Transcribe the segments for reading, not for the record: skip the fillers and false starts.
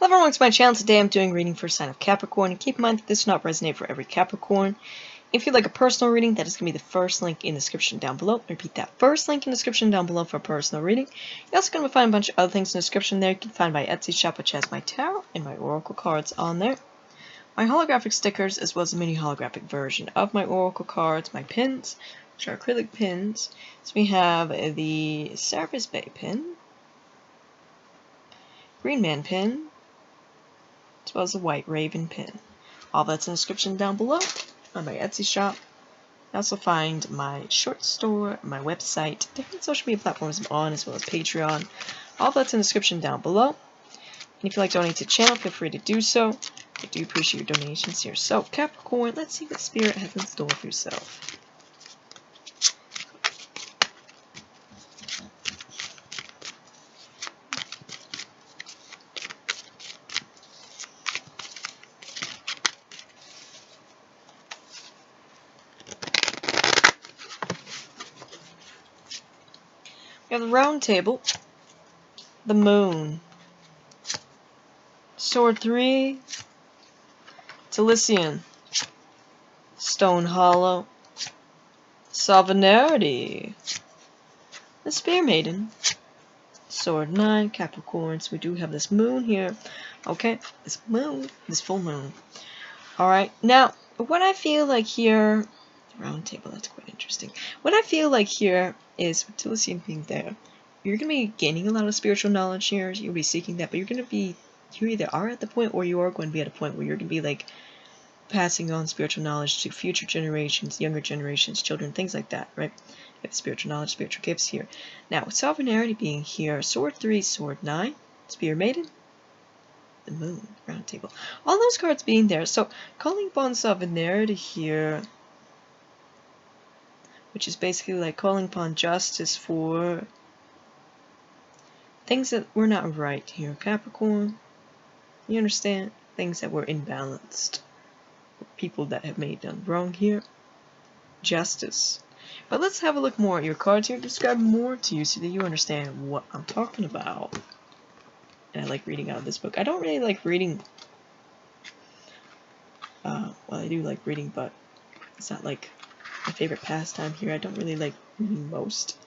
Hello everyone, welcome to my channel. Today I'm doing reading for sign of Capricorn. And keep in mind that this does not resonate for every Capricorn. If you'd like a personal reading, that is going to be the first link in the description down below. I repeat, that first link in the description down below for a personal reading. You're also going to find a bunch of other things in the description there. You can find my Etsy shop, which has my tarot and my oracle cards on there. My holographic stickers, as well as a mini holographic version of my oracle cards, my pins, which are acrylic pins. So we have the Service Bay pin, Green Man pin, as well as a White Raven pin. All that's in the description down below on my Etsy shop. You also find my short store, my website, different social media platforms I'm on, as well as Patreon. All that's in the description down below. And if you'd like to donate to the channel, feel free to do so. I do appreciate your donations here. So, Capricorn, let's see what Spirit has in store for yourself. We have the Round Table, the Moon, Sword 3, Talisian, Stone Hollow, Sovereignty, the Spear Maiden, Sword 9, Capricorns. We do have this moon here. Okay, this moon, this full moon. Alright, now, what I feel like here, the Round Table, that's quite interesting. What I feel like here is, with Talisian being there, you're going to be gaining a lot of spiritual knowledge here. You'll be seeking that, but you're going to be, you either are at the point or you are going to be at a point where you're going to be like passing on spiritual knowledge to future generations, younger generations, children, things like that, right? You have spiritual knowledge, spiritual gifts here. Now, with Sovereignty being here, Sword 3, Sword 9, Spear Maiden, the Moon, Round Table. All those cards being there. So, calling upon Sovereignty here, which is basically like calling upon justice for things that were not right here. Capricorn, you understand? Things that were imbalanced. People that have made done wrong here. Justice. But let's have a look more at your cards here. Describe more to you so that you understand what I'm talking about. And I like reading out of this book. I don't really like reading. Well, I do like reading, but it's not like my favorite pastime here. I don't really like reading most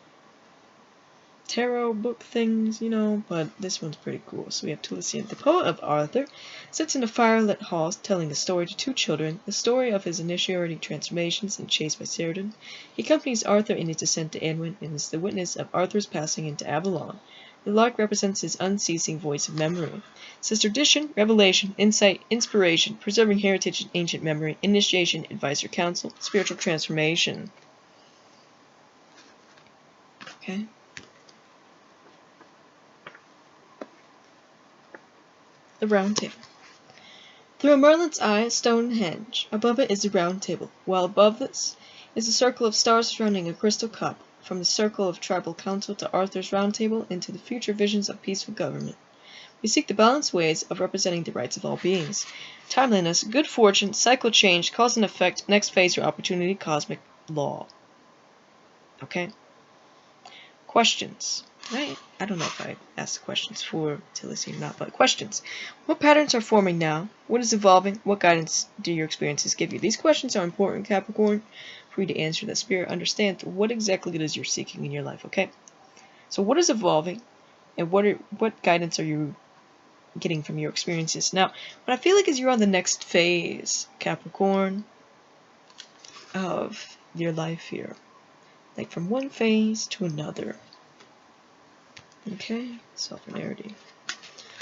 tarot book things, you know, but this one's pretty cool. So we have Talisian. The poet of Arthur sits in a firelit hall telling a story to two children, the story of his initiatory transformations and chase by Ceridan. He accompanies Arthur in his descent to Anwen and is the witness of Arthur's passing into Avalon. The lark represents his unceasing voice of memory. It says tradition, revelation, insight, inspiration, preserving heritage and ancient memory, initiation, advice or counsel, spiritual transformation. Okay. The Round Table. Through a Merlin's eye, Stonehenge. Above it is a round table, while above this is a circle of stars surrounding a crystal cup. From the circle of tribal council to Arthur's round table into the future visions of peaceful government. We seek the balanced ways of representing the rights of all beings. Timeliness, good fortune, cycle change, cause and effect, next phase or opportunity, cosmic law. Okay? Questions. Right? I don't know if I asked questions for Talisian or not, but questions. What patterns are forming now? What is evolving? What guidance do your experiences give you? These questions are important, Capricorn, for you to answer that Spirit understands what exactly it is you're seeking in your life, okay? So what is evolving, and what guidance are you getting from your experiences? Now, what I feel like is you're on the next phase, Capricorn, of your life here. Like from one phase to another. Okay, Sovereignty.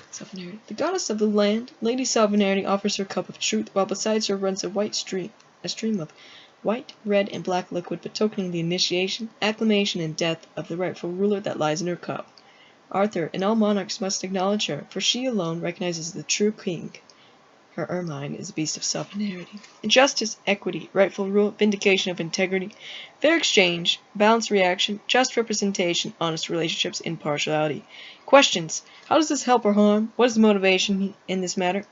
Sovereignty. The goddess of the land, Lady Sovereignty, offers her cup of truth, while beside her runs a stream of white, red, and black liquid, betokening the initiation, acclamation, and death of the rightful ruler that lies in her cup. Arthur and all monarchs must acknowledge her, for she alone recognizes the true king. Her ermine is a beast of sovereignty. Justice, equity, rightful rule, vindication of integrity, fair exchange, balanced reaction, just representation, honest relationships, impartiality. Questions. How does this help or harm? What is the motivation in this matter?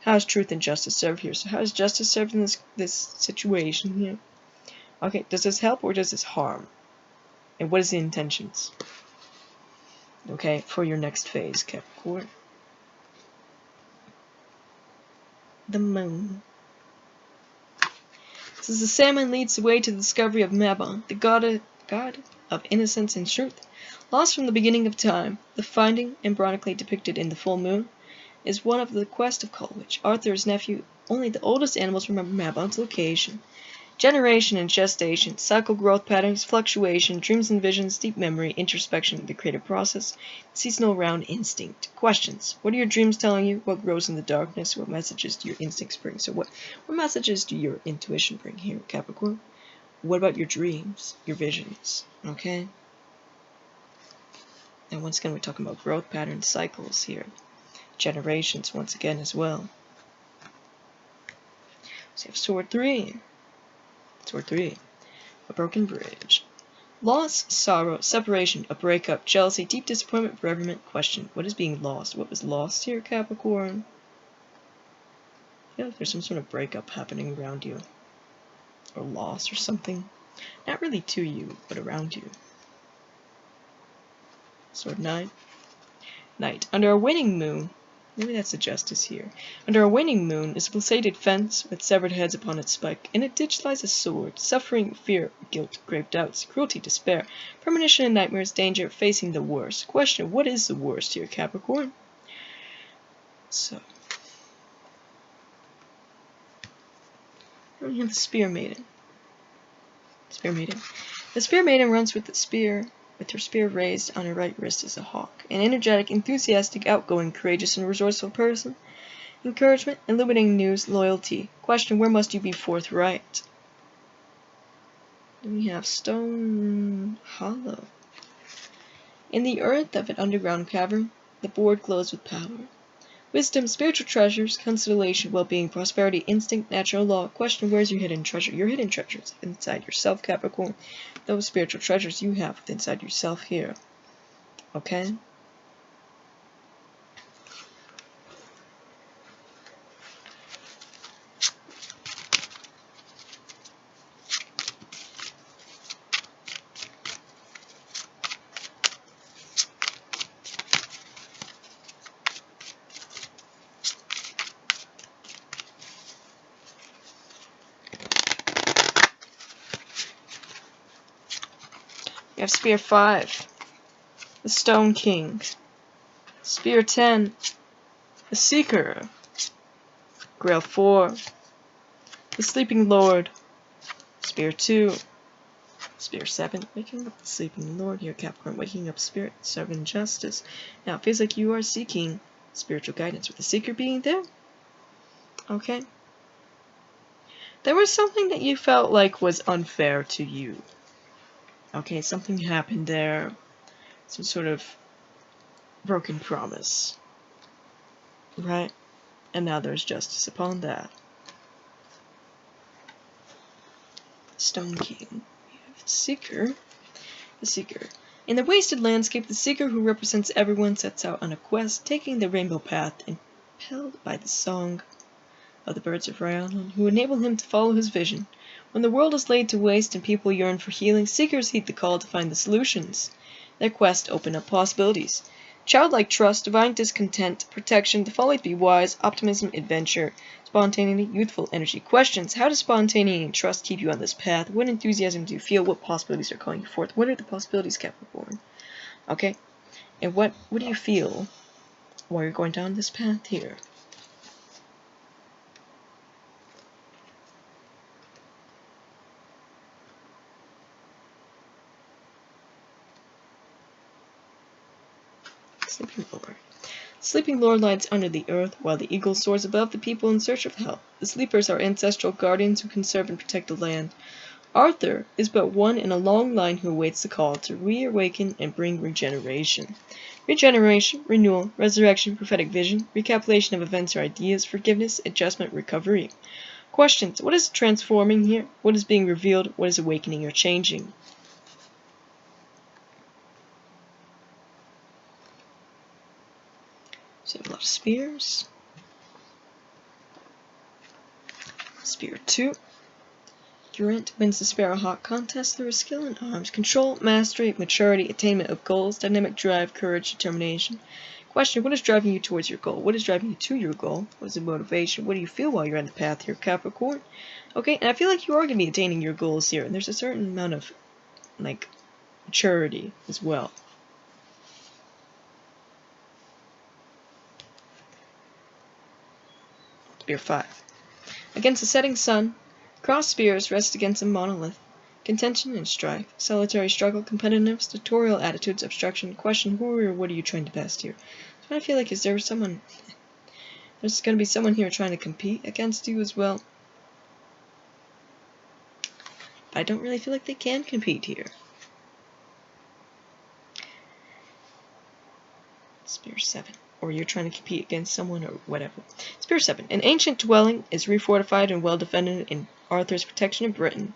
How is truth and justice served here? So how is justice served in this situation here? Okay, does this help or does this harm? And what is the intentions? Okay, for your next phase, Capricorn. the moon. This is the salmon leads the way to the discovery of Mabon, the god of innocence and truth. Lost from the beginning of time, the finding, embryonically depicted in the full moon, is one of the quest of Coleridge, Arthur's nephew. Only the oldest animals remember Mabon's location. Generation and gestation, cycle growth patterns, fluctuation, dreams and visions, deep memory, introspection, the creative process, seasonal round instinct. Questions. What are your dreams telling you? What grows in the darkness? What messages do your instincts bring? So what messages do your intuition bring here, Capricorn? What about your dreams, your visions? Okay? And once again, we're talking about growth patterns, cycles here. Generations, once again, as well. So you have Sword 3. Sword 3. A broken bridge. Loss, sorrow, separation, a breakup, jealousy, deep disappointment, bereavement. Question. What is being lost? What was lost here, Capricorn? I feel like there's some sort of breakup happening around you. Or loss or something. Not really to you, but around you. Sword 9. Night. Under a waning moon. Maybe that's the justice here. Under a waning moon is a placated fence with severed heads upon its spike. In a ditch lies a sword. Suffering, fear, guilt, grave doubts, cruelty, despair, premonition and nightmares, danger, facing the worst. Question, what is the worst here, Capricorn? So. Then we have the Spear Maiden. Spear Maiden. The Spear Maiden runs with the spear. With her spear raised on her right wrist is a hawk. An energetic, enthusiastic, outgoing, courageous, and resourceful person. Encouragement, illuminating news, loyalty. Question, where must you be forthright? Then we have Stone Hollow. In the earth of an underground cavern, the board glows with power. Wisdom, spiritual treasures, consolation, well-being, prosperity, instinct, natural law. Question, where's your hidden treasure? Your hidden treasures inside yourself, Capricorn. Those spiritual treasures you have inside yourself here. Okay? We have Spear 5, the Stone King. Spear 10, the Seeker. Grail 4, the Sleeping Lord. Spear 2, Spear 7, waking up the Sleeping Lord here, Capricorn, waking up spirit, serving justice. Now, it feels like you are seeking spiritual guidance with the Seeker being there. Okay? There was something that you felt like was unfair to you. Okay, something happened there. Some sort of broken promise. Right? And now there's justice upon that. Stone King. We have the Seeker. The Seeker. In the wasted landscape, the Seeker, who represents everyone, sets out on a quest, taking the rainbow path, impelled by the song of the birds of Rhiannon, who enable him to follow his vision. When the world is laid to waste and people yearn for healing, seekers heed the call to find the solutions. Their quest open up possibilities. Childlike trust, divine discontent, protection, the folly to be wise, optimism, adventure, spontaneity, youthful energy. Questions. How does spontaneity and trust keep you on this path? What enthusiasm do you feel? What possibilities are calling you forth? What are the possibilities, Capricorn? Okay? And what do you feel while you're going down this path here? Sleeping Lord. Sleeping Lord lies under the earth, while the eagle soars above the people in search of help. The sleepers are ancestral guardians who conserve and protect the land. Arthur is but one in a long line who awaits the call to reawaken and bring regeneration. Regeneration, renewal, resurrection, prophetic vision, recapitulation of events or ideas, forgiveness, adjustment, recovery. Questions. What is transforming here? What is being revealed? What is awakening or changing? So a lot of spears. Spear 2. Durant wins the Sparrowhawk contest through his skill in arms, control, mastery, maturity, attainment of goals, dynamic drive, courage, determination. Question, what is driving you towards your goal? What is driving you to your goal? What is the motivation? What do you feel while you're on the path here, Capricorn? Okay, and I feel like you are going to be attaining your goals here, and there's a certain amount of, like, maturity as well. Spear 5. Against the setting sun, crossed spears rest against a monolith. Contention and strife, solitary struggle, competitiveness, tutorial attitudes, obstruction. Question, who or what are you trying to best here? So I feel like, is there someone... There's going to be someone here trying to compete against you as well. But I don't really feel like they can compete here. Spear 7. Or you're trying to compete against someone or whatever. Spear 7. An ancient dwelling is refortified and well defended in Arthur's protection of Britain.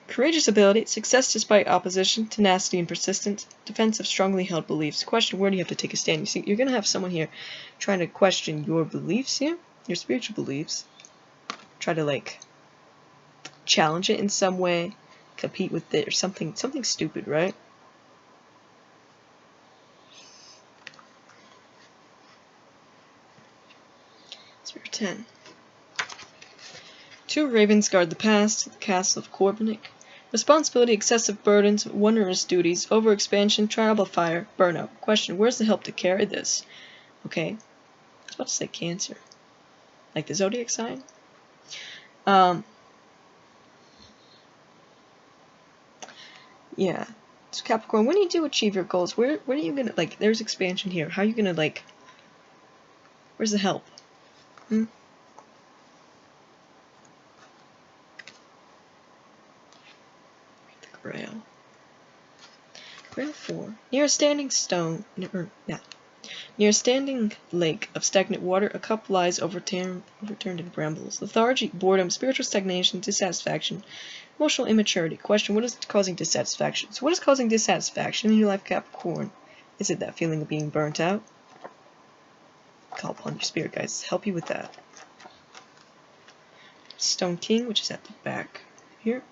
Courageous ability, success despite opposition, tenacity and persistence, defense of strongly held beliefs. Question, where do you have to take a stand? You see, you're going to have someone here trying to question your beliefs here, your spiritual beliefs. Try to, like, challenge it in some way, compete with it, or something stupid, right? Spear 10. 2 ravens guard the pass to the castle of Corbinic. Responsibility, excessive burdens, wondrous duties, overexpansion, tribal fire, burnout. Question, where's the help to carry this? Okay, I was about to say Cancer. Like the zodiac sign? Yeah. So Capricorn, when you do achieve your goals, where are you gonna, like, there's expansion here. How are you gonna, like, where's the help? The Grail. Grail 4. Near a standing stone, near a standing lake of stagnant water, a cup lies overturned in brambles. Lethargy, boredom, spiritual stagnation, dissatisfaction, emotional immaturity. Question, what is causing dissatisfaction? So what is causing dissatisfaction in your life, Capricorn? Is it that feeling of being burnt out? Call upon your spirit guides to help you with that. Stone King, which is at the back here.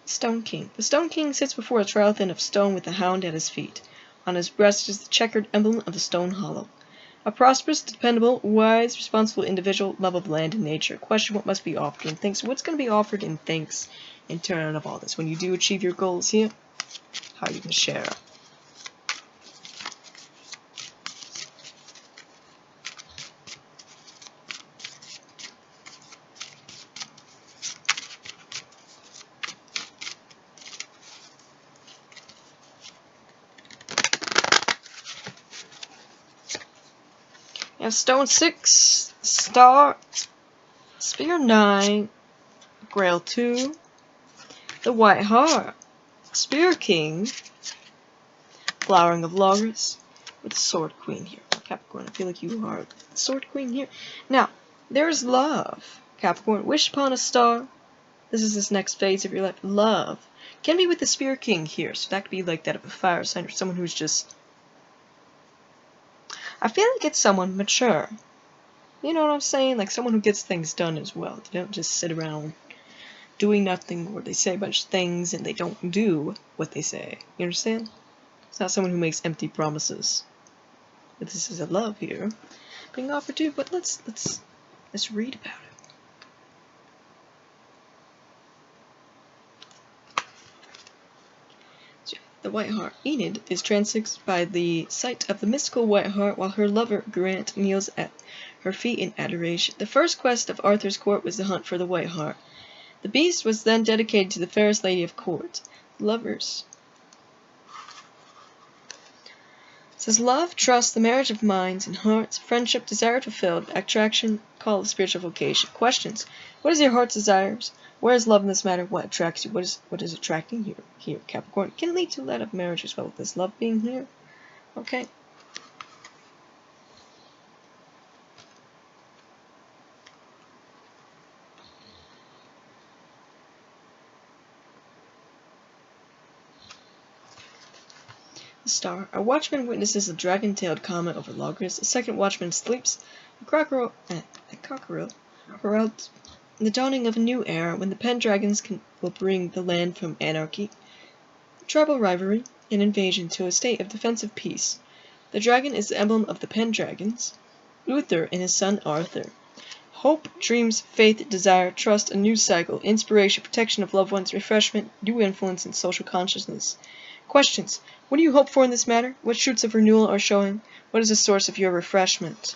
Stone King. The Stone King sits before a triathlon of stone with a hound at his feet. On his breast is the checkered emblem of the Stone Hollow. A prosperous, dependable, wise, responsible individual, love of land and nature. Question, what must be offered in thanks? What's going to be offered in thanks in turn of all this? When you do achieve your goals here, how are you going to share? You have Stone 6, Star, Spear 9, Grail 2, the White Heart, Spear King, Flowering of Logos, with the Sword Queen here. Capricorn, I feel like you are the Sword Queen here. Now, there's love. Capricorn, wish upon a star. This is this next phase of your life. Love. Can be with the Spear King here, so that could be like that of a fire sign or someone who's just... I feel like it's someone mature. You know what I'm saying? Like someone who gets things done as well. They don't just sit around doing nothing, or they say a bunch of things and they don't do what they say. You understand? It's not someone who makes empty promises. But this is a love here being offered to you. But let's read about it. The White Hart. Enid is transfixed by the sight of the mystical White Hart, while her lover, Grant, kneels at her feet in adoration. The first quest of Arthur's court was the hunt for the White Hart. The beast was then dedicated to the fairest lady of court. Lovers. It says love, trust, the marriage of minds and hearts, friendship, desire fulfilled, attraction, call of spiritual vocation. Questions. What is your heart's desires? Where is love in this matter? What attracts you? What is attracting you here, Capricorn? It can lead to a lot of marriage as well with this love being here. Okay. The Star. A watchman witnesses a dragon-tailed comet over Logos. A second watchman sleeps The cockerel heralds the dawning of a new era when the Pendragons will bring the land from anarchy, tribal rivalry, and invasion to a state of defensive peace. The dragon is the emblem of the Pendragons, Uther and his son Arthur. Hope, dreams, faith, desire, trust, a new cycle, inspiration, protection of loved ones, refreshment, new influence, and social consciousness. Questions. What do you hope for in this matter? What shoots of renewal are showing? What is the source of your refreshment?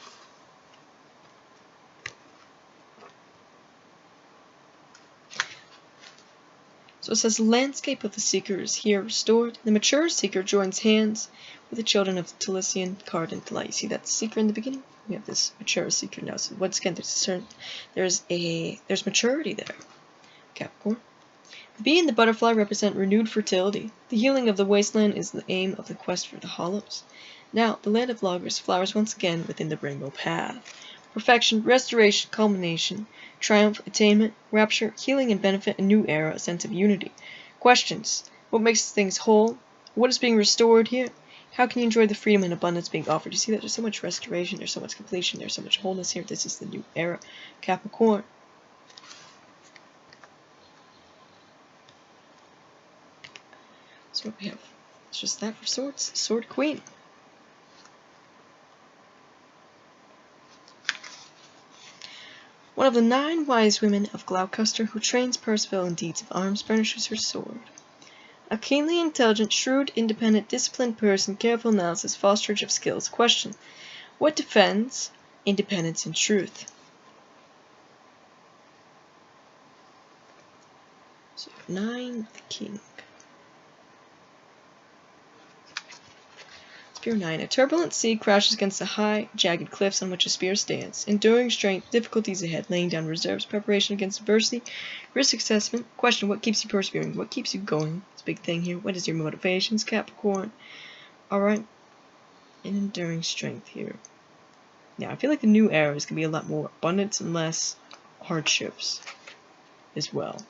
So it says, the landscape of the seeker is here restored. The mature seeker joins hands with the children of the Talisian card and delight. You see that seeker in the beginning? We have this mature seeker now. So once again, there's maturity there. Capricorn. The bee and the butterfly represent renewed fertility. The healing of the wasteland is the aim of the quest for the hollows. Now, the land of loggers flowers once again within the rainbow path. Perfection, restoration, culmination, triumph, attainment, rapture, healing and benefit, a new era, a sense of unity. Questions. What makes things whole? What is being restored here? How can you enjoy the freedom and abundance being offered? You see that there's so much restoration, there's so much completion, there's so much wholeness here. This is the new era. Capricorn. So what we have, it's just that for swords. Sword Queen. One of the 9 wise women of Gloucester who trains Percival in deeds of arms furnishes her sword. A keenly intelligent, shrewd, independent, disciplined person, careful analysis, fosterage of skills. Question. What defends independence and truth? So 9, the king. Spear 9. A turbulent sea crashes against the high, jagged cliffs on which a spear stands. Enduring strength, difficulties ahead, laying down reserves, preparation against adversity, risk assessment. Question. What keeps you persevering? What keeps you going? It's a big thing here. What is your motivations, Capricorn? Alright. And enduring strength here. Now, I feel like the new era is going to be a lot more abundance and less hardships as well.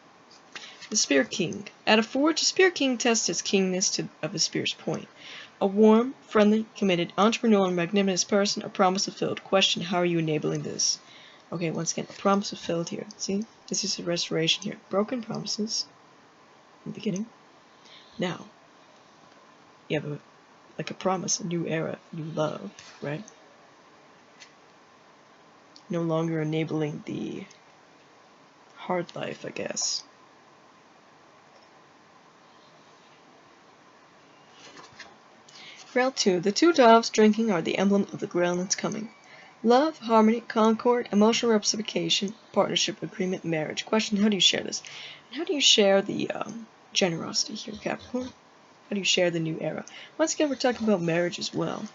The Spear King. At a forge, the Spear King tests his kingness of the spear's point. A warm, friendly, committed, entrepreneurial, and magnanimous person, a promise fulfilled. Question, how are you enabling this? Okay, once again, a promise fulfilled here. See? This is a restoration here. Broken promises in the beginning. Now, you have a promise, a new era, new love, right? No longer enabling the hard life, I guess. Grail 2. The 2 doves drinking are the emblem of the Grail that's coming. Love, harmony, concord, emotional reciprocation, partnership, agreement, marriage. Question, how do you share this? And how do you share the generosity here, Capricorn? How do you share the new era? Once again, we're talking about marriage as well.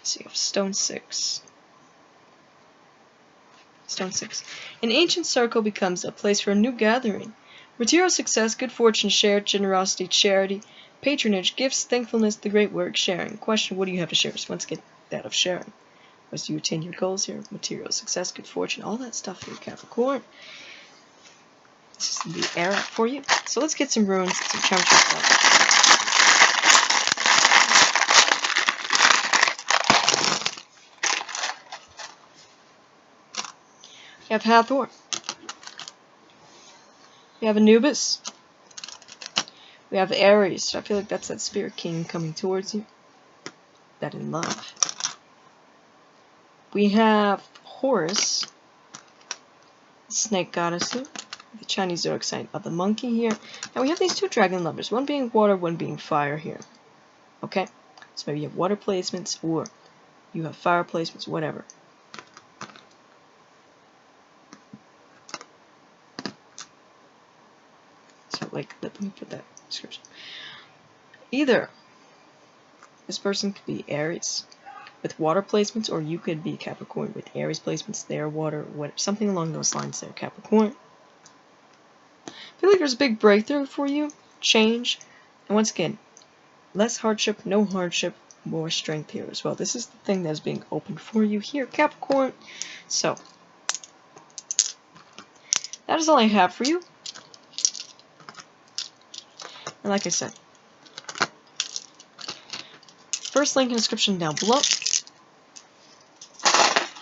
So you have Stone 6. Stone 6. An ancient circle becomes a place for a new gathering. Material success, good fortune shared, generosity, charity, patronage, gifts, thankfulness, the great work, sharing. Question, what do you have to share? So once again, that of sharing. As do you attain your goals here? Material success, good fortune, all that stuff here, Capricorn. This is the era for you. So let's get some runes, some chemistry stuff. We have Hathor. We have Anubis. We have Aries. So I feel like that's that Spirit King coming towards you. That in love. We have Horus, the Snake Goddess here. The Chinese zodiac sign of the monkey here. Now we have these 2 dragon lovers. One being water, one being fire here. Okay? So maybe you have water placements or you have fire placements, whatever. So like, let me put that description. Either this person could be Aries with water placements, or you could be Capricorn with Aries placements, there, water, whatever, something along those lines there, Capricorn. I feel like there's a big breakthrough for you, change, and once again, less hardship, no hardship, more strength here as well. This is the thing that is being opened for you here, Capricorn. So, that is all I have for you. And like I said, first link in the description down below.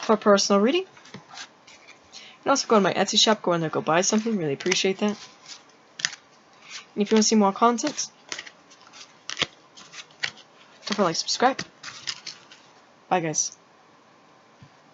for a personal reading. You can also go to my Etsy shop, go in there, go buy something. Really appreciate that. And if you want to see more content, don't forget to like, subscribe. Bye, guys.